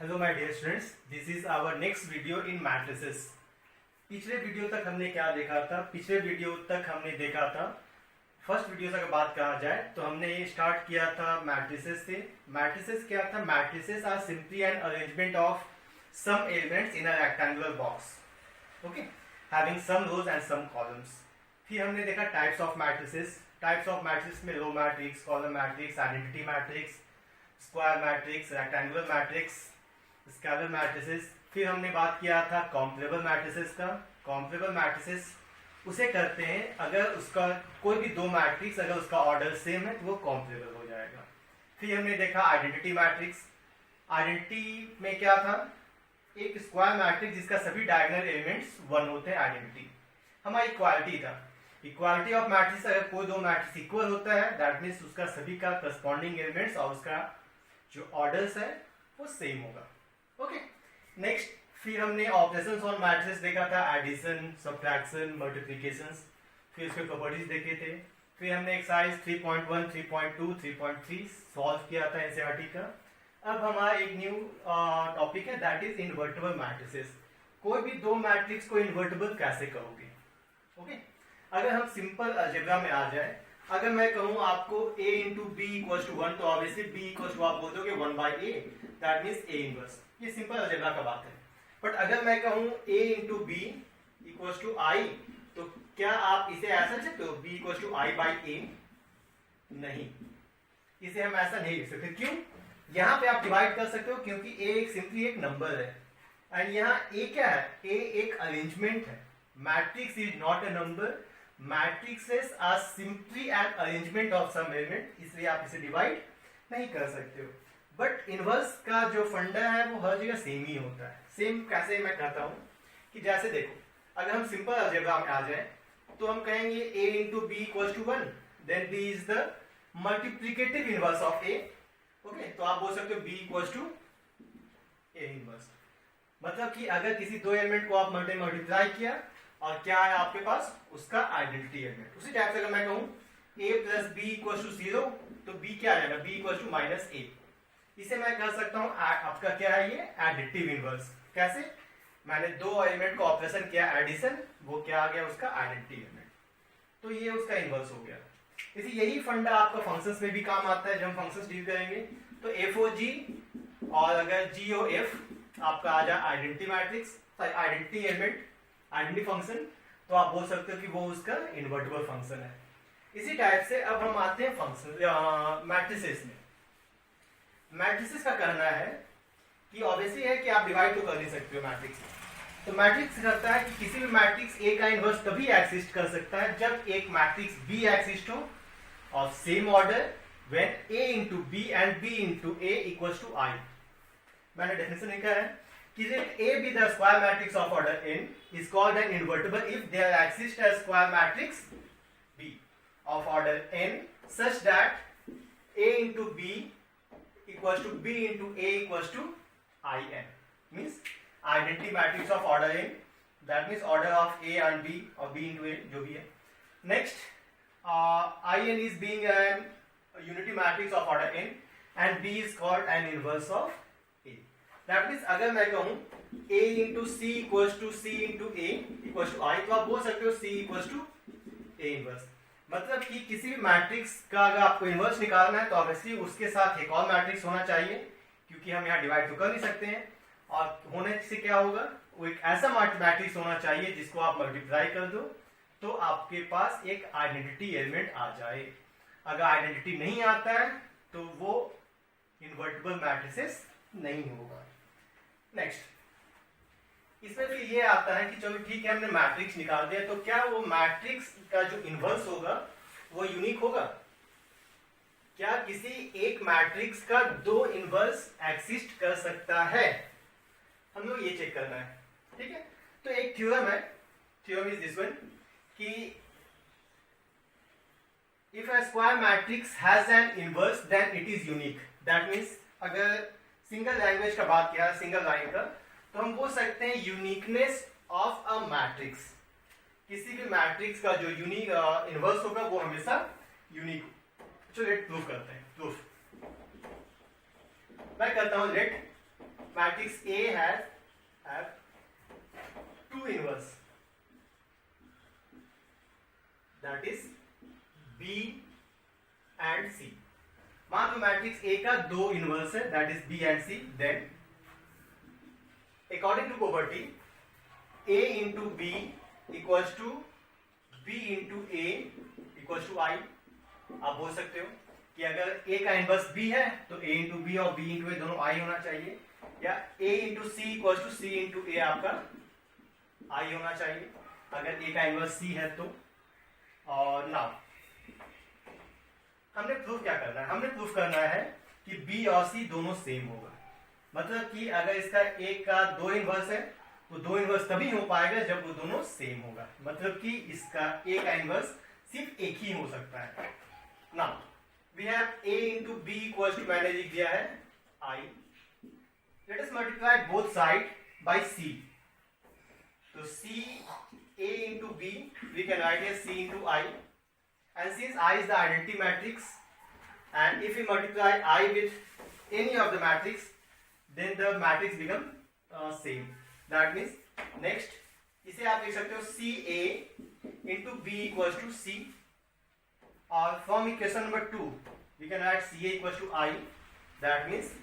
Hello my dear students, this is our next video in matrices. पिछले video तक हमने क्या देखा था? पिछले वीडियो तक हमने देखा था, फर्स्ट वीडियो से अगर बात कहा जाए तो हमने ये स्टार्ट किया था मैट्रिसेस से। मैट्रिसेस क्या था? Matrices are simply an arrangement of some elements in a rectangular box, okay, having some rows and some columns. फिर हमने देखा types of matrices. Types of matrix में row matrix, column matrix, identity matrix, square matrix, rectangular matrix, scalar matrices. फिर हमने बात किया था comparable matrices का। कॉम्परेबल मैट्रिसेस उसे करते हैं अगर उसका कोई भी दो मैट्रिक्स अगर उसका ऑर्डर सेम है तो वो कॉम्परेबल हो जाएगा। फिर हमने देखा आइडेंटिटी मैट्रिक्स। आइडेंटिटी में क्या था? एक स्क्वायर मैट्रिक्स जिसका सभी डायगोनल एलिमेंट्स 1 होते हैं, आइडेंटिटी। हमारी इक्वालिटी था। इक्वालिटी ऑफ मैट्रिक्स, अगर कोई दो मैट्रिक्स इक्वल होता है दैट मीन्स उसका सभी का करस्पॉन्डिंग एलिमेंट्स और उसका जो ऑर्डर्स है वो सेम होगा। ओके, नेक्स्ट फिर हमने ऑपरेशंस ऑन मैट्रिसेस देखा था, एडिशन, सब्ट्रैक्शन, मल्टीप्लिकेशन। फिर उसके प्रॉपर्टीज देखे थे। फिर हमने एक्सरसाइज 3.1, 3.2, 3.3 सॉल्व किया था एनसीईआरटी का। अब हमारा एक न्यू टॉपिक है दैट इज इन्वर्टेबल मैट्रिसेस। कोई भी दो मैट्रिक्स को इन्वर्टेबल कैसे करोगे? ओके, अगर हम सिंपल अलजेब्रा में आ जाए, अगर मैं कहूं आपको a into B equal to 1 तो ऑब्वियसली b इक्वल टू आप बोल दोगे 1/a, that means a inverse. ये सिंपल अलजेब्रा का बात है। बट अगर मैं कहूं a into B equal to i तो क्या आप इसे ऐसा लिख सकते हो b इक्वल टू i/a? नहीं, इसे हम ऐसा नहीं लिख सकते। क्यों? यहाँ पे आप डिवाइड कर सकते हो क्योंकि a एक सिंपली एक नंबर है एंड यहाँ a क्या है? a एक अरेंजमेंट है। Matrix is not a number, matrices are simply an arrangement of some element, इसलिए आप इसे डिवाइड नहीं कर सकते हो। बट इनवर्स का जो फंडा है वो हर जगह सेम ही होता है। सेम कैसे मैं कहता हूं कि जैसे देखो, अगर हम सिंपल अलजेब्रा में आ जाए तो हम कहेंगे a into B equal to 1, then b is the multiplicative inverse of a। Okay, तो आप बोल सकते हो b equal to a inverse. मतलब कि अगर किसी दो एलिमेंट को आप मल्टीप्लाई किया और क्या है आपके पास? उसका आइडेंटिटी एलिमेंट। उसी टाइप से अगर मैं कहूं a plus B equal to 0 तो b क्या आ जाएगा? b equal to minus a। इसे मैं कह सकता हूं आपका क्या है? ये एडिटिव इनवर्स। कैसे? मैंने दो एलिमेंट का ऑपरेशन किया एडिशन, वो क्या आ गया? उसका आइडेंटिटी एलिमेंट। तो ये उसका इनवर्स हो गया। इसी यही फंडा आपका फंक्शंस में भी काम आता है। जब हम फंक्शंस डील करेंगे तो f ओ g और अगर g ओ f आपका आ जाए identity matrix, identity element, identity function, तो आप बोल सकते हो कि वो उसका इन्वर्टेबल फंक्शन है। इसी टाइप से अब हम आते हैं फंक्शन मैट्रिसेस में। मैट्रिसेस का कहना है कि ऑब्वियसली है कि आप डिवाइड तो कर नहीं सकते हो मैट्रिक्स। तो मैट्रिक्स करता है कि किसी भी मैट्रिक्स ए का इनवर्स तभी एक्सिस्ट कर सकता है जब एक मैट्रिक्स बी एक्सिस्ट हो of same order when A into B and B into A equals to I. मैंने डेफिनेशन लिखा है कि let A be the square matrix of order n is called an invertible if there exists a square matrix B of order n such that A into B equals to B into A equals to In. Means identity matrix of order n, that means order of A and B or B into A जो भी है। Next, In is being a unity matrix of order n and B is called an inverse of that means अगर मैं कहूं a into C equals to C into A equals to I तो आप बोल सकते हो c equals to a inverse. मतलब कि किसी भी मैट्रिक्स का अगर आपको इनवर्स निकालना है तो ऑब्वियसली उसके साथ एक और मैट्रिक्स होना चाहिए, क्योंकि हम यहाँ डिवाइड तो कर नहीं सकते हैं। और होने से क्या होगा? वो एक ऐसा मैट्रिक्स होना चाहिए जिसको आप मल्टीप्लाई कर दो तो आपके पास एक आइडेंटिटी एलिमेंट आ जाए। अगर आइडेंटिटी नहीं आता है तो वो इन्वर्टेबल मैट्रिसेस नहीं होगा। नेक्स्ट, इसमें फिर ये आता है कि चलो ठीक है, हमने मैट्रिक्स निकाल दिया, तो क्या वो मैट्रिक्स का जो इनवर्स होगा वो यूनिक होगा? क्या किसी एक मैट्रिक्स का दो इनवर्स एक्सिस्ट कर सकता है? हम लोग ये चेक करना है, ठीक है। तो एक थ्योरम है, थ्योरम इज दिस वन कि if a square matrix has an inverse then it is unique. That means अगर सिंगल लैंग्वेज का बात किया, सिंगल लाइन का, तो हम बोल सकते हैं यूनिकनेस ऑफ अ मैट्रिक्स। किसी भी मैट्रिक्स का जो यूनिक इनवर्स होगा वो हमेशा यूनिक हो। चलो लेट प्रूफ करते हैं। प्रूफ मैं करता हूं। Let matrix A have two inverse, that is B and C. मान लो मैट्रिक्स ए का दो इनवर्स है, that is B and C, then according to property a into B equals to b into A equals to I. आप बोल सकते हो कि अगर a का इनवर्स b है तो a इंटू बी और b इंटू ए दोनों i होना चाहिए, या a into C equals to c into A आपका i होना चाहिए अगर a का इनवर्स c है तो। और नाउ हमने प्रूफ क्या करना है, हमने प्रूफ करना है कि b और c दोनों सेम होगा। मतलब कि अगर इसका a का दो इनवर्स है तो दो इनवर्स तभी हो पाएगा जब वो दोनों सेम होगा। मतलब कि इसका a का इनवर्स सिर्फ एक ही हो सकता है। Now we have a into B equals to, मैंने लिख दिया है i, let us multiply both side by c। तो c a into b we can write as c into i, and since I is the identity matrix and if we multiply I with any of the matrix then the matrix become same, that means next इसे आप लिख सकते हो ca into b equals to c, और from equation number 2 we can write ca equals to I, that means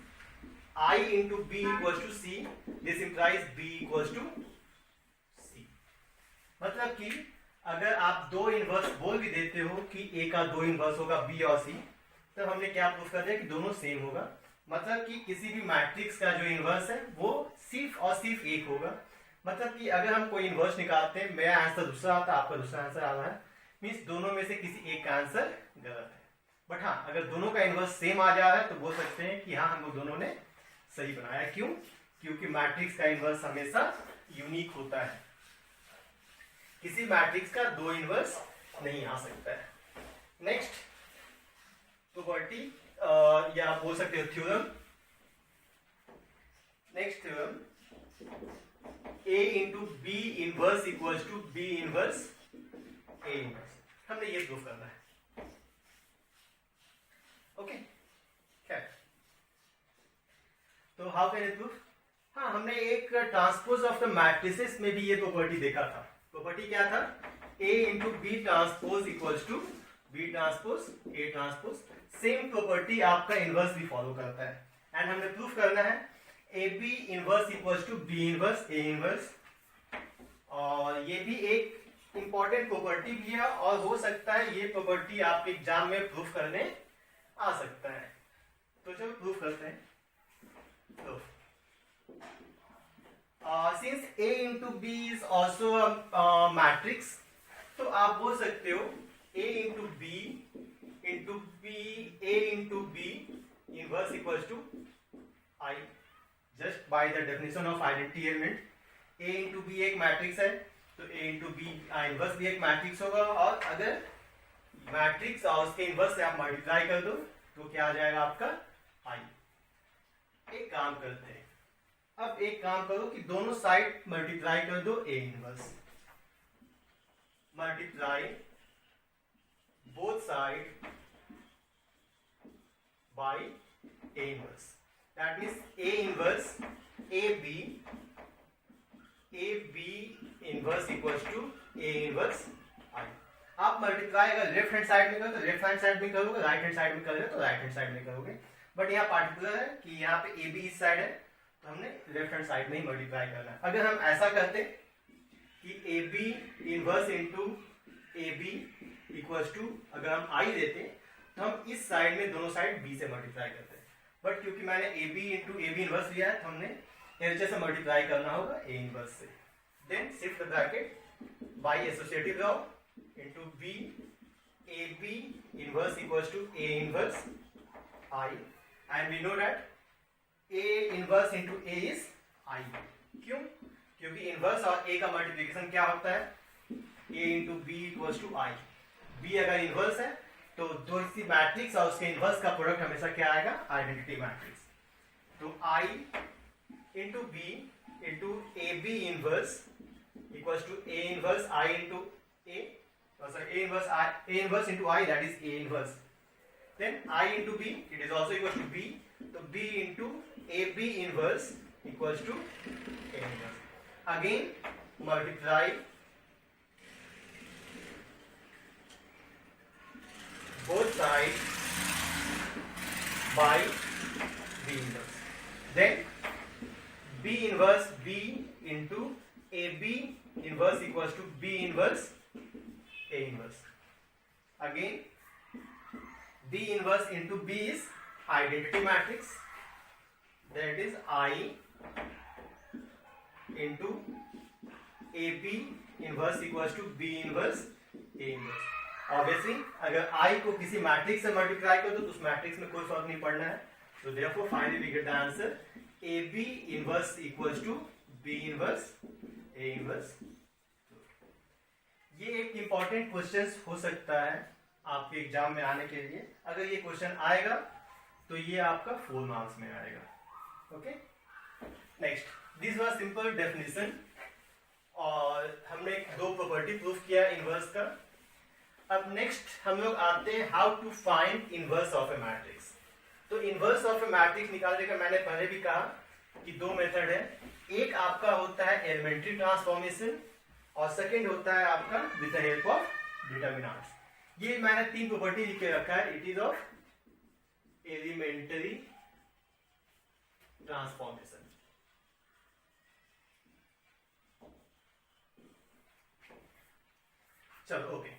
I into b equals to c, this implies b equals to c। मतलब कि अगर आप दो इनवर्स बोल भी देते हो कि a का दो इनवर्स होगा b और c, तब हमने क्या प्रूफ कर दिया कि दोनों सेम होगा। मतलब कि किसी भी मैट्रिक्स का जो इनवर्स है वो सिर्फ और सिर्फ एक होगा। मतलब कि अगर हम कोई इनवर्स निकालते हैं, मेरा आंसर दूसरा आता है, आपका दूसरा आंसर आ रहा है, मीन्स दोनों में से किसी एक का आंसर गलत है। बट हाँ, अगर दोनों का इनवर्स सेम आ जा रहा है तो बोल सकते हैं कि हाँ हम लोग दोनों ने सही बनाया। क्यों? क्योंकि मैट्रिक्स का इनवर्स हमेशा यूनिक होता है, किसी मैट्रिक्स का दो इनवर्स नहीं आ सकता है। नेक्स्ट प्रॉपर्टी या बोल सकते हो theorem. Next theorem, a into B inverse equals to B inverse a inverse. हमने ये प्रूफ करना है। ओके, खैर तो हाउ कैन इट प्रूफ? हाँ, हमने एक ट्रांसपोज ऑफ द मैट्रिसेस में भी ये प्रॉपर्टी देखा था। प्रॉपर्टी क्या था? a into B transpose equals to B transpose a transpose. Same property आपका इनवर्स भी फॉलो करता है, एंड हमने प्रूफ करना है A B inverse equals to B inverse a inverse. और ये भी एक इंपॉर्टेंट प्रॉपर्टी भी है, और हो सकता है ये प्रॉपर्टी आपके एग्जाम में प्रूफ करने आ सकता है। तो चलो प्रूफ करते हैं। तो since a into b is also a matrix, तो आप बोल सकते हो a into b into b a into b inverse equals to I, just by the definition of identity element। a into b एक matrix है तो a into b inverse भी एक मैट्रिक्स होगा, और अगर मैट्रिक्स और उसके इनवर्स से आप मल्टीप्लाई कर दो तो क्या आ जाएगा आपका I। एक काम करते हैं, अब एक काम करो कि दोनों साइड मल्टीप्लाई कर दो a inverse. Multiply both side by a inverse, that means a inverse a b inverse equals to a inverse I। आप मल्टीप्लाई अगर लेफ्ट हैंड साइड में करो तो लेफ्ट हैंड साइड में करोगे, राइट हैंड साइड में करोगे तो राइट हैंड साइड में करोगे। बट यहाँ पार्टिकुलर है कि यहाँ पे a b इस साइड है तो हमने लेफ्ट हैंड साइड में ही मल्टीप्लाई करना है। अगर हम ऐसा करते कि A B inverse into A B equals to, अगर हम आई देते तो हम इस साइड में दोनों साइड बी से मल्टीप्लाई करते हैं। बट क्योंकि मैंने A B into A B inverse लिया है तो हमने एलचे से मल्टीप्लाई करना होगा ए इनवर्स से। Then shift the bracket by associative law into B A B inverse equals to A inverse I, and we know that a inverse into a is I। क्यों? क्योंकि इनवर्स और a का multiplication क्या होता है? a into B equals to I। b अगर inverse है तो दो सी मैट्रिक्स और उसके इनवर्स का प्रोडक्ट हमेशा क्या आएगा? Identity matrix. तो I into B into A B inverse equals to a inverse I into a, sorry a inverse into I, that is a inverse. Then I into b, it is also equal to b, तो b into A B inverse equals to A inverse. Again multiply both sides by B inverse. Then B inverse B into AB inverse equals to B inverse A inverse. Again B inverse into B is identity matrix, that is I into AB inverse equals to B inverse A inverse. Obviously अगर I को किसी matrix से multiply करो तो उस matrix में कोई फर्क नहीं पड़ना है. So therefore finally we get the answer AB inverse equals to B inverse A inverse. ये एक इंपॉर्टेंट क्वेश्चन हो सकता है आपके एग्जाम में आने के लिए. अगर ये क्वेश्चन आएगा तो ये आपका 4 मार्क्स में आएगा. Okay, next, this was simple definition और हमने 2 प्रॉपर्टी प्रूफ किया इनवर्स का. अब नेक्स्ट हम लोग आते हैं how to find inverse of a matrix. तो इनवर्स ऑफ ए मैट्रिक्स निकालने का मैंने पहले भी कहा कि 2 मेथड है. एक आपका होता है एलिमेंट्री ट्रांसफॉर्मेशन और सेकंड होता है आपका with the help of determinants. ये मैंने 3 प्रॉपर्टी लिख के रखा है. It is of elementary transformation. चलो okay.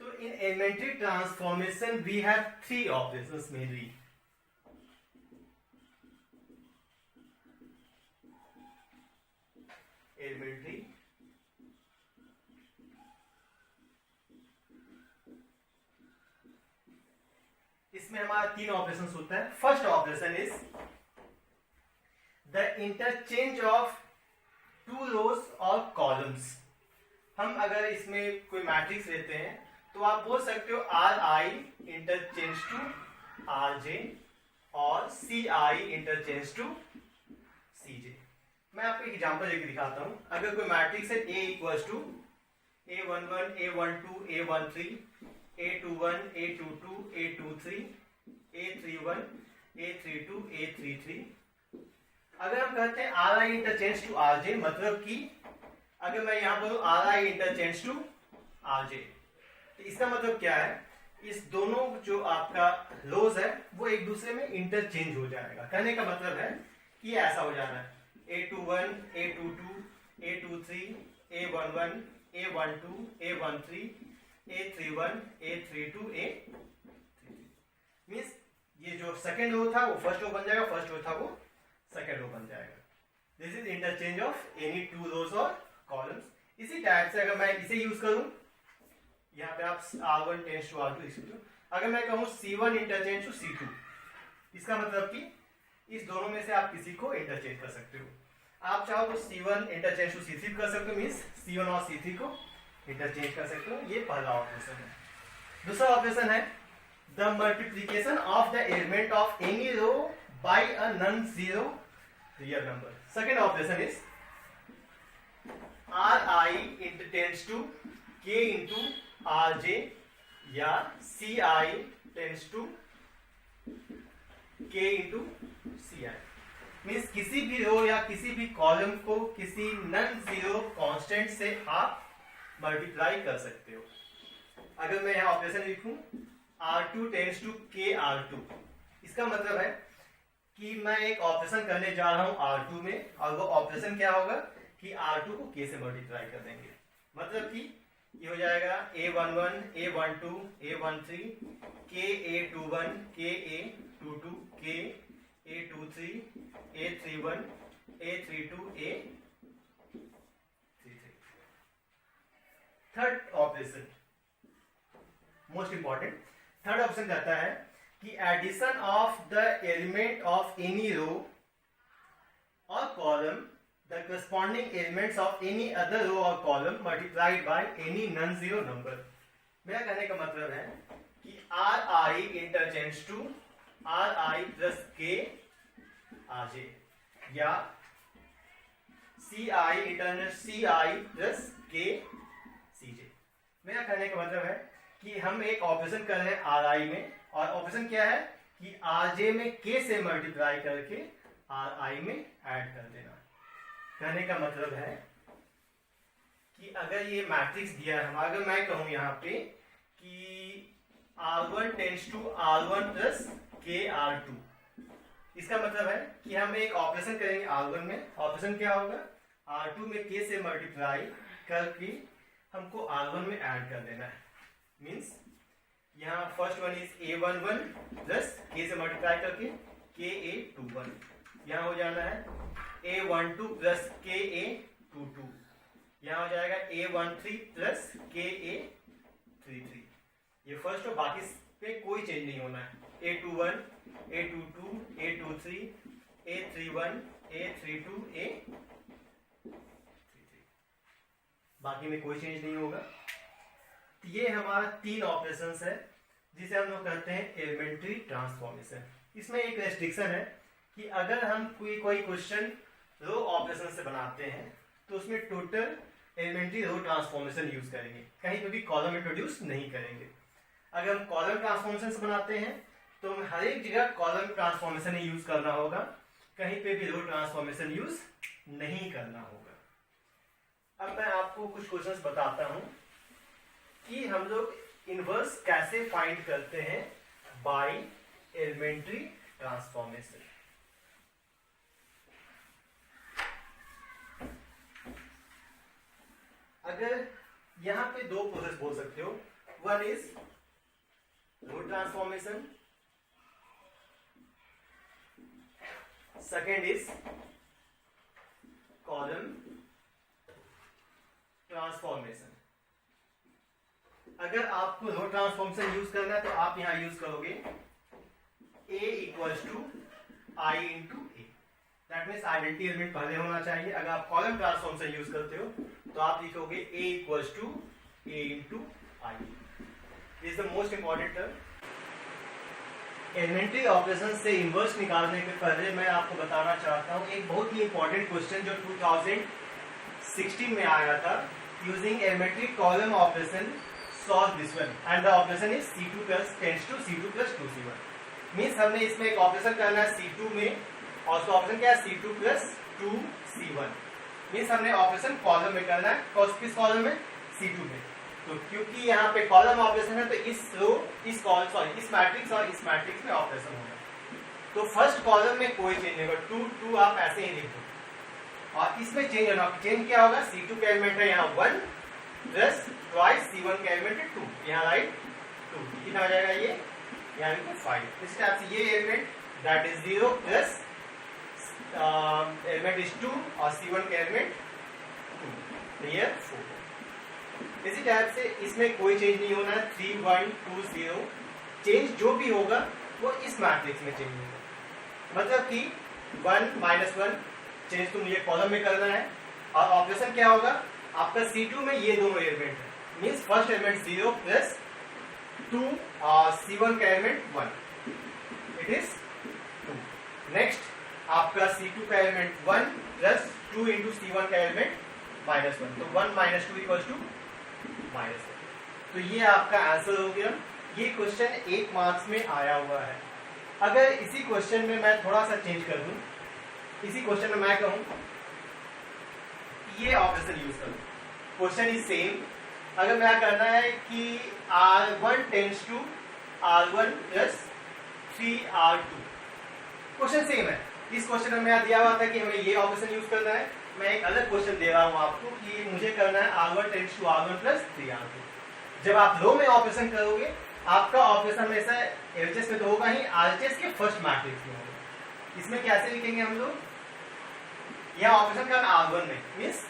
So in elementary transformation we have 3 operations mainly. Elementary, इसमें हमारा 3 ऑपरेशंस होता है. First operation is the interchange of 2 रोज और कॉलम्स. हम अगर इसमें कोई मैट्रिक्स लेते हैं तो आप बोल सकते हो R I interchange to R J और सी आई इंटरचेंज टू सी जे. मैं आपको एक एग्जांपल लेके दिखाता हूं. अगर कोई मैट्रिक्स है A equals to A11 A12 A13 A21 A22 A23 A31 A32 A33. अगर हम कहते हैं R I interchange to R J, मतलब कि अगर मैं यहां बोलूं R I interchange to R J, तो इसका मतलब क्या है, इस दोनों जो आपका रोज है वो एक दूसरे में इंटरचेंज हो जाएगा. कहने का मतलब है कि ऐसा हो जाना है A21 A22 A23 A11 A12 A13 A31 A32 A33. Means ये जो सेकेंड रो था वो फर्स्ट रो बन जाएगा, फर्स्ट रो था वो सेकेंड रो बन जाएगा. This is interchange of any 2 रोज और कॉलम्स. इसी टाइप से अगर मैं इसे यूज करूं, यहाँ पे आप R1 टेंस टू R2 लिख सकते हो. अगर मैं कहूँ C1 इंटरचेंज टू C2, इसका मतलब कि इस दोनों में से आप किसी को इंटरचेंज कर सकते हो. आप चाहो तो C1 इंटरचेंज टू C3 कर सकते हो, मीन्स C1 और C3 को इंटरचेंज कर सकते हो. ये पहला ऑपरेशन है. दूसरा ऑपरेशन है the multiplication of the element of any row by a non zero real number. Second operation is RI interchange to K into RJ या CI tends to K into CI. Means किसी भी रो या किसी भी column को किसी non zero constant से आप मल्टीप्लाई कर सकते हो. अगर मैं यहां ऑपरेशन लिखूं R2 tense to K R2, इसका मतलब है कि मैं एक ऑपरेशन करने जा रहा हूं R2 में, और वो ऑपरेशन क्या होगा कि R2 को K से मल्टीप्लाई कर देंगे. मतलब कि ये हो जाएगा A11 A12 A13 K A21 K A22 K A23 A31 A32 A33. Third operation most important. Third option कहता है कि addition of the element of any row और column the corresponding elements of any other row or column multiplied by any non-zero number. मेरा कहने का मतलब है कि RI interchange to RI plus K RJ या CI interchange CI plus K CJ. मेरा कहने का मतलब है कि हम एक ऑपरेशन कर रहे हैं RI में, और ऑपरेशन क्या है कि RJ में K से मल्टीप्लाई करके आर आई में ऐड कर देना। कहने का मतलब है कि अगर ये मैट्रिक्स दिया है, अगर मैं कहूं यहाँ पे कि R1 tends to R1 plus KR2, इसका मतलब है कि हम एक ऑपरेशन करेंगे R1 में। ऑपरेशन क्या होगा, R2 में K से मल्टीप्लाई करके हमको R1 में ऐड कर देना है। मीन्स यहाँ first one is A11 plus K से मल्टीप्लाई करके KA21, यहाँ हो जाना है A12 प्लस KA22, यहाँ हो जाएगा A13 प्लस KA33। ये फर्स्ट और बाकी पे कोई चेंज नहीं होना है। A21, A22, A23, A31, A32, A33, बाकी में कोई चेंज नहीं होगा। तो ये हमारा 3 ऑपरेशंस है जिसे हम लोग कहते हैं एलिमेंट्री ट्रांसफॉर्मेशन। इसमें एक रेस्ट्रिक्शन है कि अगर हम कोई क्वेश्चन रो ऑपरेशन से बनाते हैं तो उसमें total elementary row transformation use करेंगे, कहीं पे भी कॉलम इंट्रोड्यूस नहीं करेंगे। अगर हम कॉलम ट्रांसफॉर्मेशन से बनाते हैं तो हमें हर एक जगह कॉलम ट्रांसफॉर्मेशन ही यूज करना होगा, कहीं पे भी रो ट्रांसफॉर्मेशन यूज नहीं करना होगा। अब मैं आपको कुछ क्वेश्चंस बताता हूं कि हम लोग इनवर्स कैसे फाइंड करते हैं बाय एलिमेंट्री ट्रांसफॉर्मेशन। अगर यहां पे 2 प्रोसेस बोल सकते हो, one is row transformation, second is column transformation. अगर आपको रो ट्रांसफॉर्मेशन यूज करना है तो आप यहां यूज करोगे A equals to I into A, that means identity element पहले होना चाहिए। अगर आप कॉलम ट्रांसफॉर्मेशन यूज करते हो तो आप लिखोगे A equals to A into I. Is the most important term. Elementary operation से इनवर्स निकालने के पहले मैं आपको बताना चाहता हूं एक बहुत ही इंपॉर्टेंट क्वेश्चन जो 2016 में आया था। Using elementary column operation solve this one and the operation is C2 plus tends to C2 plus 2C1। Means हमने इसमें एक ऑपरेशन करना है C2 में और उसका ऑपरेशन क्या है C2 प्लस 2C1। मीन्स हमने ऑपरेशन कॉलम में करना है, किस कॉलम में, C2 में। तो क्योंकि यहाँ पे कॉलम ऑपरेशन है तो इस रो इस कॉलम सॉरी इस मैट्रिक्स और इस मैट्रिक्स में ऑपरेशन होगा। तो फर्स्ट कॉलम में कोई चेंज नहीं होगा, 2 आप ऐसे ही लिख दो। और इसमें चेंज होना, चेंज क्या होगा, C2 का एलिमेंट है यहाँ 1 प्लस ट्वाइस C1 का एलिमेंट है 2, यहाँ राइट 2, कितना हो जाएगा ये, यानी कि 5। इस टाइप से ये element that is 0 plus element is 2 और C1 का एलिमेंट 2, तो ये 4। इसी टाइप से इसमें कोई चेंज नहीं होना है, 3 1 2 0। चेंज जो भी होगा वो इस मैट्रिक्स में चेंज होगा। मतलब कि 1 माइनस 1 चेंज तो मुझे कॉलम में करना है और ऑपरेशन क्या होगा आपका C2 में ये दोनों एलिमेंट है। मीन्स फर्स्ट एलिमेंट 0 प्लस 2 और C1 का एलिमेंट 1, इट इज 2। नेक्स्ट आपका C2 का एलिमेंट 1 प्लस 2 इंटू C1 का एलिमेंट माइनस 1, तो 1 माइनस 2 इक्वल्स टू माइनस 1। तो ये आपका आंसर हो गया। ये क्वेश्चन 1 मार्क्स में आया हुआ है। अगर इसी क्वेश्चन में मैं थोड़ा सा चेंज कर दूं, इसी क्वेश्चन में मैं कहूं ये ऑपरेशन यूज करूं, क्वेश्चन इज सेम। अगर मैं करना है कि R1 tends to R1 plus 3R2, question same है। इस क्वेश्चन में मैं दिया हुआ था कि हमें ये ऑपरेशन यूज करना है। मैं एक अलग क्वेश्चन दे रहा हूं आपको कि मुझे करना है R1 tends to R1 plus 3R2। जब आप रो में ऑपरेशन करोगे आपका ऑपरेशन हमेशा एलएचएस में तो होगा ही, आरएचएस के फर्स्ट मैट्रिक्स में होगा। इसमें कैसे लिखेंगे हम लोग, यहाँ ऑपरेशन करना R1 में, मीन्स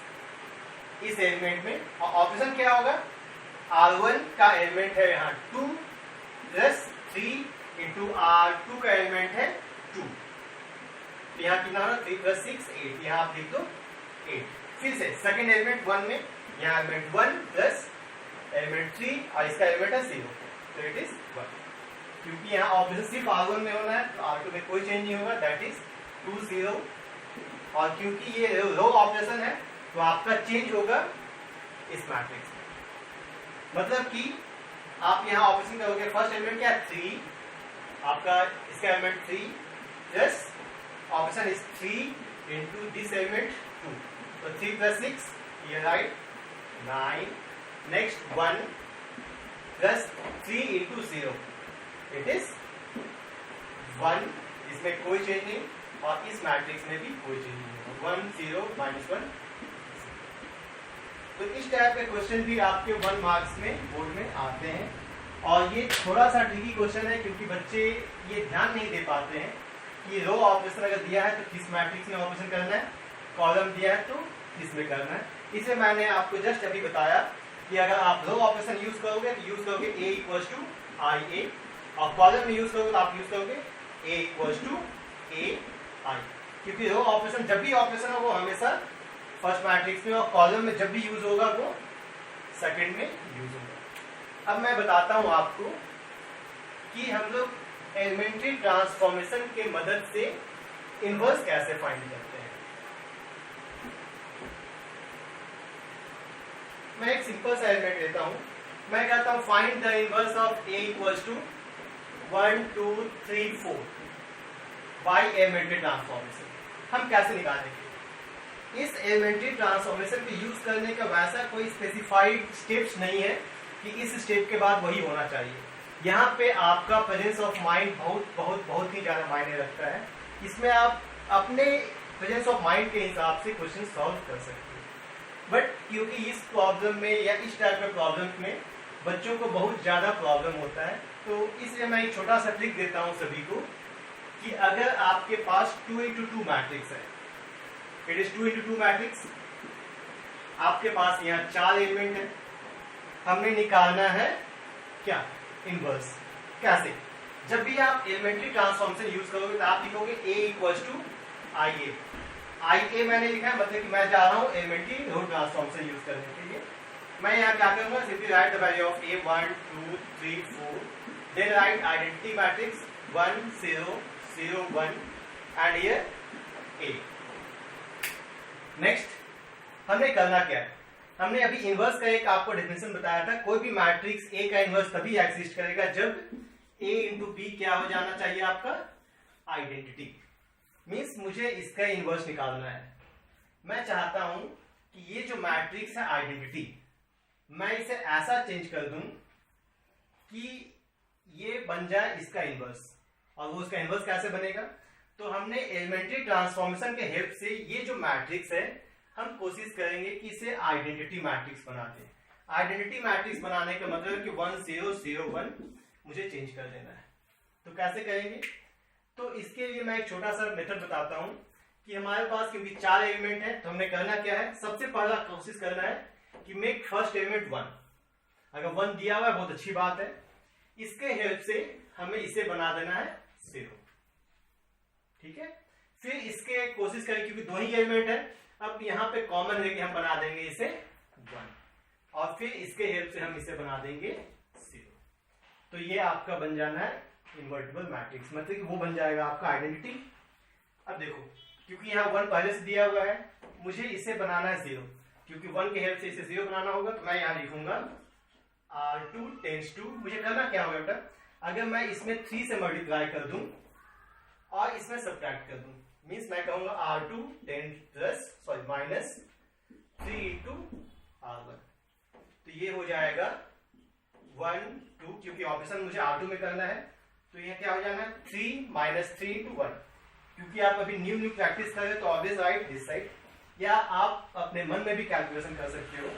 इस एलिमेंट में, और ऑपरेशन क्या होगा, R1 का एलिमेंट है यहाँ 2 प्लस 3 इंटू R2 का एलिमेंट है 2, तो यहाँ कितना होगा 3 प्लस 6 8, यहाँ आप लिख दो 8। फिर से सेकेंड एलिमेंट 1 में, यहाँ एलिमेंट 1 प्लस एलिमेंट 3 और इसका एलिमेंट है 0, तो इट इज 1। क्योंकि यहाँ ऑपरेशन सिर्फ R1 में होना है तो R2 में कोई चेंज नहीं होगा, दैट इज 2 0। और क्योंकि ये रो ऑपरेशन है तो आपका चेंज होगा इस मैट्रिक्स में। मतलब कि आप यहाँ ऑपरेशन करोगे, फर्स्ट एलिमेंट क्या है 3, आपका इसका element 3 plus operation option is 3 into this element 2. So 3 plus 6, here right 9. Next 1 plus 3 into 0, it is 1. इसमें कोई चेंज नहीं और इस मैट्रिक्स में भी कोई चेंज नहीं होगा, 1 0 -1. तो इस टाइप के क्वेश्चन भी आपके 1 मार्क्स में बोर्ड में आते हैं और ये थोड़ा सा ट्रिकी क्वेश्चन है क्योंकि बच्चे ये ध्यान नहीं दे पाते हैं कि रो ऑपरेशन अगर दिया है तो किस मैट्रिक्स में ऑपरेशन करना है, कॉलम दिया है तो किस में करना है. इसलिए मैंने आपको जस्ट अभी बताया कि अगर आप रो ऑपरेशन यूज करोगे तो यूज करोगे A इक्वल्स टू IA और कॉलम में यूज करोगे तो आप यूज करोगे A इक्वल्स टू AI, क्योंकि रो ऑपरेशन जब भी ऑपरेशन हो वो हमेशा फर्स्ट मैट्रिक्स में और कॉलम में जब भी यूज होगा वो सेकंड में यूज होगा. अब मैं बताता हूं आपको कि हम लोग एलिमेंट्री ट्रांसफॉर्मेशन के मदद से इनवर्स कैसे फाइंड करते हैं. मैं एक सिंपल सा एलिमेंट लेता हूं. मैं कहता हूं find the inverse of A equals to 1 2 3 4 by elementary transformation. हम कैसे निकालेंगे? इस एलिमेंट्री ट्रांसफॉर्मेशन को यूज करने का वैसा कोई स्पेसिफाइड स्टेप्स नहीं है कि इस स्टेप के बाद वही होना चाहिए. यहाँ पे आपका प्रेजेंस ऑफ माइंड बहुत ही ज्यादा मायने रखता है. इसमें आप अपने प्रेजेंस ऑफ माइंड के हिसाब से क्वेश्चन सॉल्व कर सकते हैं. बट क्योंकि इस प्रॉब्लम में या इस टाइप के प्रॉब्लम में बच्चों को बहुत ज्यादा प्रॉब्लम होता है, तो इसलिए मैं एक छोटा सा ट्रिक देता हूँ सभी को कि अगर आपके पास 2 into 2 मैट्रिक्स है, इट इज 2 into 2 मैट्रिक्स, आपके पास यहाँ 4 एलिमेंट है, हमने निकालना है क्या? इनवर्स. कैसे? जब भी आप एलिमेंट्री ट्रांसफॉर्मेशन यूज करोगे तो आप लिखोगे A equals to IA. IA मैंने लिखा है मतलब कि मैं जा रहा हूँ एलिमेंट्री रो ट्रांसफॉर्मेशन यूज करने के लिए. मैं यहाँ क्या करूंगा? Simply write the value of A 1 2 3 4, then write identity matrix 1 0 0 1 and here A. Next हमने करना क्या है? हमने अभी इनवर्स का एक आपको डेफिनेशन बताया था. कोई भी मैट्रिक्स A का इनवर्स तभी एग्जिस्ट करेगा जब A इंटू B क्या हो जाना चाहिए? आपका आइडेंटिटी. मीन्स मुझे इसका इनवर्स निकालना है. मैं चाहता हूं कि ये जो मैट्रिक्स है आइडेंटिटी, मैं इसे ऐसा चेंज कर दूं कि ये बन जाए इसका इनवर्स. और वो उसका इनवर्स कैसे बनेगा? तो हमने एलिमेंट्री ट्रांसफॉर्मेशन के हेल्प से ये जो मैट्रिक्स है हम कोशिश करेंगे कि इसे आइडेंटिटी मैट्रिक्स बनाते हैं. आइडेंटिटी मैट्रिक्स बनाने का मतलब कि 1 0 0 1 मुझे चेंज कर देना है. तो कैसे करेंगे? तो इसके लिए मैं एक छोटा सा मेथड बताता हूं कि हमारे पास क्योंकि 4 एलिमेंट है तो हमने करना क्या है? सबसे पहला कोशिश करना है कि मेक फर्स्ट एलिमेंट 1. अगर 1 दिया हुआ है बहुत अच्छी बात है. इसके हेल्प से हमें इसे बना देना है 0. ठीक है. फिर इसके कोशिश करें क्योंकि 2 ही एलिमेंट है, अब यहाँ पे कॉमन है कि हम बना देंगे इसे 1 और फिर इसके हेल्प से हम इसे बना देंगे 0. तो ये आपका बन जाना है इन्वर्टिबल मैट्रिक्स, मतलब कि वो बन जाएगा आपका आइडेंटिटी. अब देखो क्योंकि यहाँ 1 पहले से दिया हुआ है, मुझे इसे बनाना है 0. क्योंकि 1 के हेल्प से इसे 0 बनाना होगा तो मैं यहाँ लिखूंगा R2 टेंड्स टू. मुझे करना क्या होगा बेटा? अगर मैं इसमें 3 से मल्टीप्लाई कर दूं और इसमें सब्ट्रैक्ट कर दूं, मीन्स मैं कहूंगा R2 माइनस 3 इंटू R1. तो ये हो जाएगा 1 2, क्योंकि ऑपरेशन मुझे R2 में करना है तो ये क्या हो जाना है 3 माइनस 3 इंटू 1. क्योंकि आप अभी न्यू प्रैक्टिस कर रहे हो तो ऑलवेज राइट दिस साइड, या आप अपने मन में भी कैलकुलेशन कर सकते हो.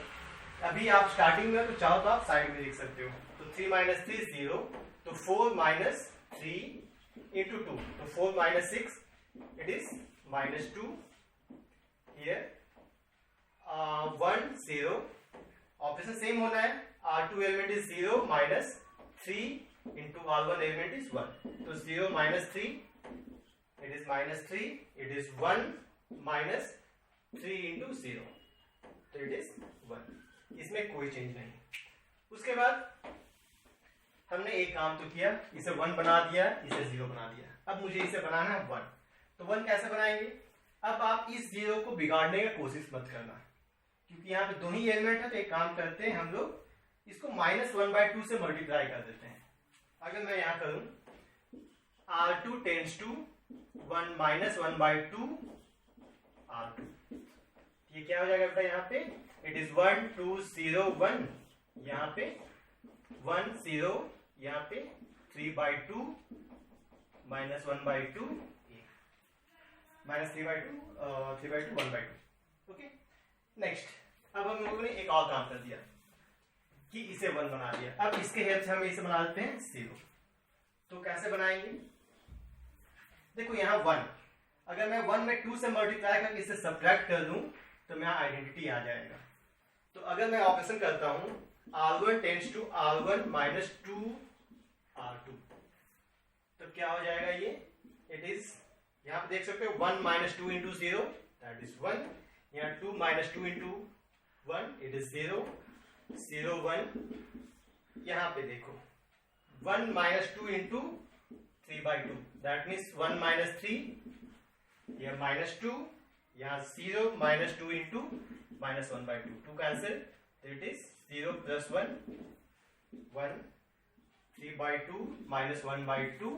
अभी आप स्टार्टिंग में तो चाहो तो आप साइड में लिख सकते हो. तो 3 माइनस 3 0, तो 4 माइनस 3 इंटू 2, तो 4 minus 6 it is -2. here 1 0, operation same होना है. R2 element is 0 minus 3 into R1 element is 1, तो 0 minus 3 it is -3, it is 1 minus 3 into 0, तो इट इज 1. इसमें कोई चेंज नहीं. उसके बाद हमने एक काम तो किया, इसे 1 बना दिया, इसे 0 बना दिया. अब मुझे इसे बनाना है 1. तो 1 कैसे बनाएंगे? अब आप इस 0 को बिगाड़ने की कोशिश मत करना क्योंकि यहाँ पे 2 ही एलिमेंट है. तो एक काम करते हैं हम लोग इसको -1/2 से मल्टीप्लाई कर देते हैं. अगर मैं यहाँ करूं R2 tends to 1 minus 1/2 R2। ये क्या हो जाएगा बेटा यहाँ पे, इट इज 1 2 0 1, यहाँ पे 1 0, यहाँ पे 3/2 माइनस 1/2 माइनस 3/2 1/2। ओके, नेक्स्ट अब हम लोगों ने एक और काम कर दिया कि इसे 1 बना दिया। अब इसके हेल्प से हम इसे बना देते हैं 0। तो कैसे बनाएंगे, देखो यहाँ 1, अगर मैं 1 में 2 से मल्टीप्लाई करके इसे सब्ट्रैक्ट कर दूं तो मेरा आइडेंटिटी आ जाएगा। तो अगर मैं ऑपरेशन करता हूं R1 tends to R1 minus 2 R2, तो क्या हो जाएगा ये, इट इज, यहां पे देख सकते हो 1 माइनस 2 इंटू 0 दैट इज 1, यहाँ 2 माइनस 2 इंटू 1 इट इज 0 0 1, यहाँ पे देखो 1 minus 2 into 3/2 that means 1 minus 3, यह माइनस 2, यहाँ 0 माइनस 2 इंटू माइनस 1/2, 2 कैंसिल, तो इट इज 0 प्लस 1 1 3/2 माइनस 1/2।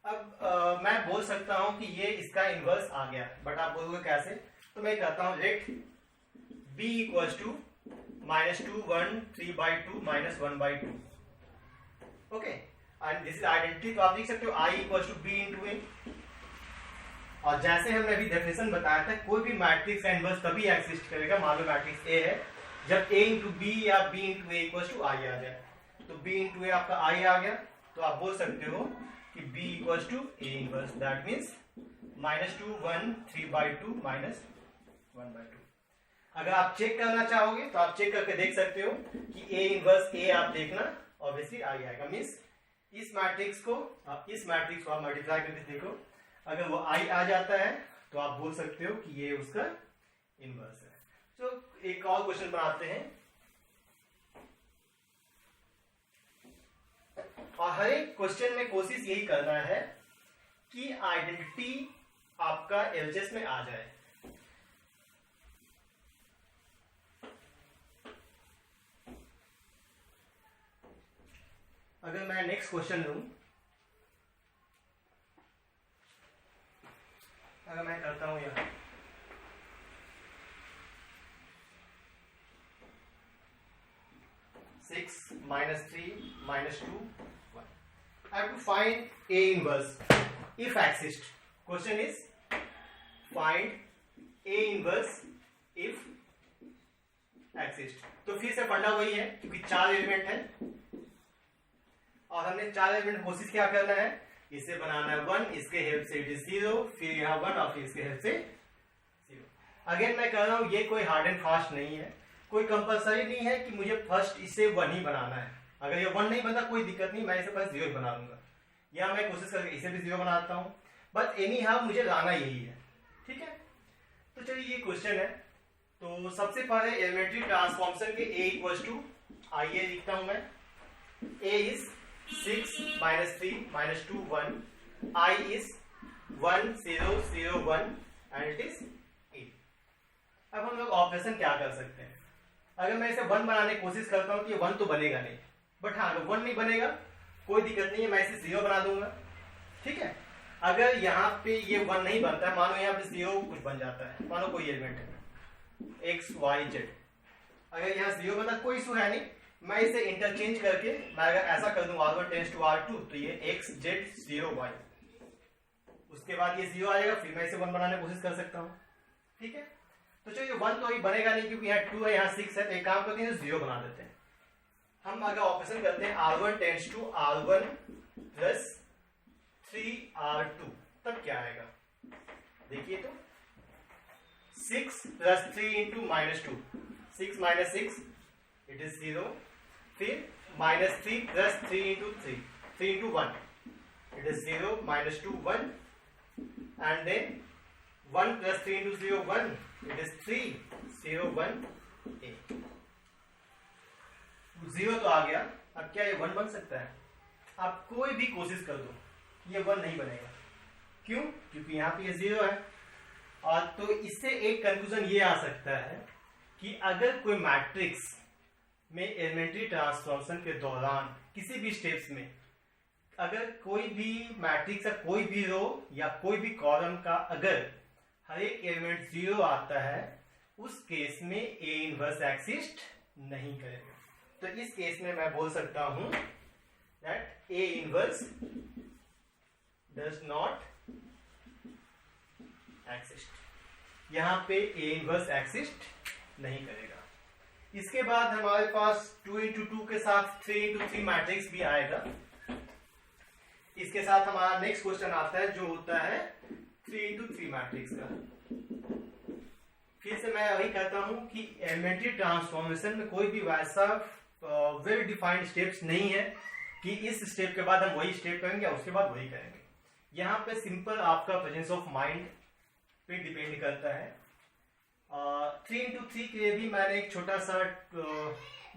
अब मैं बोल सकता हूं कि ये इसका इनवर्स आ गया, बट आप बोलोगे कैसे, तो मैं कहता हूं let b equals to minus 2 1 3/2 minus 1/2। Okay, and this is identity, तो आप लिख सकते हो I equals to b into a। और जैसे हमने अभी डेफिनेशन बताया था, कोई भी मैट्रिक्स का इनवर्स तभी एग्जिस्ट करेगा, मान लो मैट्रिक्स A है, जब A इंटू बी या B into A equals to I आ जाए। तो B इंटू ए आपका I आ गया, तो आप बोल सकते हो कि B equals to A inverse, that means minus 2 1 3/2 minus 1/2। अगर आप चेक करना चाहोगे तो आप चेक करके देख सकते हो कि A इनवर्स A आप देखना, ऑब्वियसली I आएगा, मीन्स इस मैट्रिक्स को आप मल्टीप्लाई करके देखो, अगर वो I आ जाता है तो आप बोल सकते हो कि ये उसका इनवर्स है। तो एक और क्वेश्चन बनाते हैं, और हर एक क्वेश्चन में कोशिश यही करना है कि आइडेंटिटी आपका एलएचएस में आ जाए। अगर मैं नेक्स्ट क्वेश्चन लूं, अगर मैं करता हूं यहां 6 minus 3 minus 2 1, I have to find A inverse if exist. Question is find A inverse if exist. तो फिर से फंडा वही है, क्योंकि 4 एलिमेंट है और हमने 4 एलिमेंट कोशिश क्या करना है, इसे बनाना है 1, इसके हेल्प से इट इज 0, फिर यहाँ 1 और फिर इसके हेल्प से 0। अगेन मैं कह रहा हूं ये कोई हार्ड एंड फास्ट नहीं है, कोई कंपलसरी नहीं है कि मुझे फर्स्ट इसे 1 ही बनाना है। अगर ये 1 नहीं बनता कोई दिक्कत नहीं, मैं इसे बस 0 बना दूंगा, या मैं कोशिश करके इसे भी 0 बनाता हूं, बट एनी हाउ मुझे लाना यही है। ठीक है, तो चलिए ये क्वेश्चन है। तो सबसे पहले एलिमेंट्री ट्रांसफॉर्मेशन के A इक्वल्स टू आइए लिखता हूं मैं, A is 6 minus 3 minus 2 1, I is 1 0 0 1 and it is 8। अब हम लोग ऑपरेशन क्या कर सकते हैं, अगर मैं इसे 1 बनाने की कोशिश करता हूं तो ये 1 तो बनेगा नहीं, बट हाँ अगर 1 नहीं बनेगा कोई दिक्कत नहीं है, मैं इसे 0 बना दूंगा। ठीक है, अगर यहाँ पे ये 1 नहीं बनता है, मानो यहाँ पे 0 कुछ बन जाता है, मानो कोई एलिमेंट है x y z, अगर यहाँ 0 बनता कोई इशू है नहीं, मैं इसे इंटरचेंज करके मैं अगर ऐसा कर दूं R1 टेंड्स टू R2 तो ये x z 0 y, उसके बाद ये 0 आएगा, फिर मैं इसे 1 बनाने की कोशिश कर सकता हूं। ठीक है, तो चलिए 1 तो अभी बनेगा नहीं क्योंकि यहाँ 2 है यहाँ 6 है, तो एक काम करते हैं 0 बना देते हैं। हम अगर ऑपरेशन करते हैं R1 tends to R1 plus 3R2, तब क्या आएगा देखिए, तो 6 plus 3 into minus 2, 6 minus 6 it is 0, फिर minus 3 plus 3 into 3 into 1 it is 0 minus 2 1, and then 1 plus 3 into 0 1 it is 3 0 1 8। 0 तो आ गया, अब क्या ये 1 बन सकता है? आप कोई भी कोशिश कर दो ये 1 नहीं बनेगा, क्यों? क्योंकि यहाँ पे ये 0 है। और तो इससे एक कंक्लूजन ये आ सकता है कि अगर कोई मैट्रिक्स में एलिमेंट्री ट्रांसफॉर्मेशन के दौरान किसी भी स्टेप्स में अगर कोई भी मैट्रिक्स का कोई भी रो या कोई भी कॉलम का अगर हर एक एलिमेंट 0 आता है, उस केस में ए इनवर्स एक्सिस्ट नहीं करेगा। तो इस केस में मैं बोल सकता हूं that A inverse does not exist. यहां पे ए इनवर्स एक्सिस्ट नहीं करेगा। इसके बाद हमारे पास 2 into 2 के साथ 3 into 3 मैट्रिक्स भी आएगा। इसके साथ हमारा नेक्स्ट क्वेश्चन आता है जो होता है 3 into 3 मैट्रिक्स का। फिर से मैं वही कहता हूं कि एलिमेंट्री ट्रांसफॉर्मेशन में कोई भी वैसा वेल डिफाइंड स्टेप्स नहीं है कि इस स्टेप के बाद हम वही स्टेप करेंगे या उसके बाद वही करेंगे। यहाँ पे सिंपल आपका प्रेजेंस ऑफ माइंड पे डिपेंड करता है। 3 into 3 के लिए भी मैंने एक छोटा सा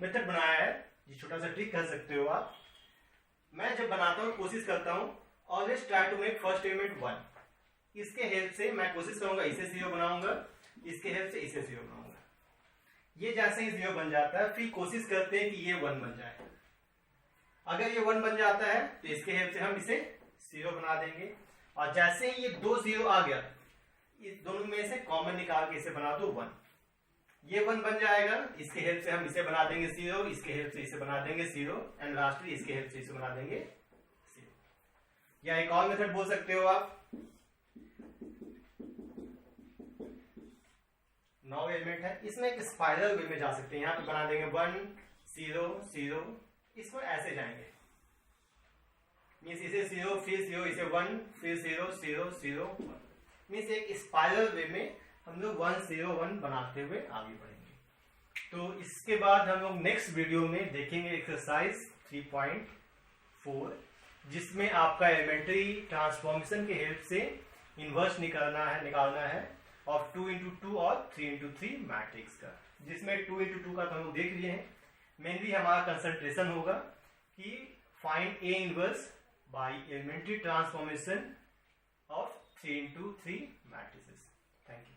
मेथड बनाया है, ये छोटा सा ट्रिक कर सकते हो आप। मैं जब बनाता हूँ कोशिश करता हूँ always try to make first element 1। इसके हेल्प से मैं कोशिश करूंगा इसे 0 बनाऊंगा, इसके हेल्प से इसे 0 बनाऊंगा। ये जैसे ही 0 बन जाता है फिर कोशिश करते हैं कि ये 1 बन जाए। अगर ये 1 बन जाता है तो इसके हेल्प से हम इसे 0 बना देंगे, और जैसे ही ये 2 0 आ गया, इस दोनों में से कॉमन निकाल के इसे बना दो 1। ये 1 बन जाएगा, इसके हेल्प से हम इसे बना देंगे 0, इसके हेल्प से इसे बना देंगे 0, एंड लास्टली इसके हेल्प से इसे बना देंगे 0। या एक और मेथड बोल सकते हो आप, 9 एलिमेंट है, इसमें एक स्पाइरल वे में जा सकते हैं। यहाँ पे बना देंगे 1 0 0, इसको ऐसे जाएंगे, मीन्स इसे 0 फिर 0, इसे 1 फिर 0 0 0 1, मीन्स एक स्पाइरल वे में हम लोग 1 0 1 बनाते हुए आगे बढ़ेंगे। तो इसके बाद हम लोग नेक्स्ट वीडियो में देखेंगे एक्सरसाइज 3.4, जिसमें आपका एलिमेंट्री ट्रांसफॉर्मेशन के हेल्प से इनवर्स निकालना है ऑफ 2 into 2 और 3 into 3 मैट्रिक्स का, जिसमें 2 into 2 का तो हम लोग देख लिए हैं। मेनली हमारा कंसंट्रेशन होगा कि find A inverse by elementary transformation of 3 into 3 matrices. Thank you.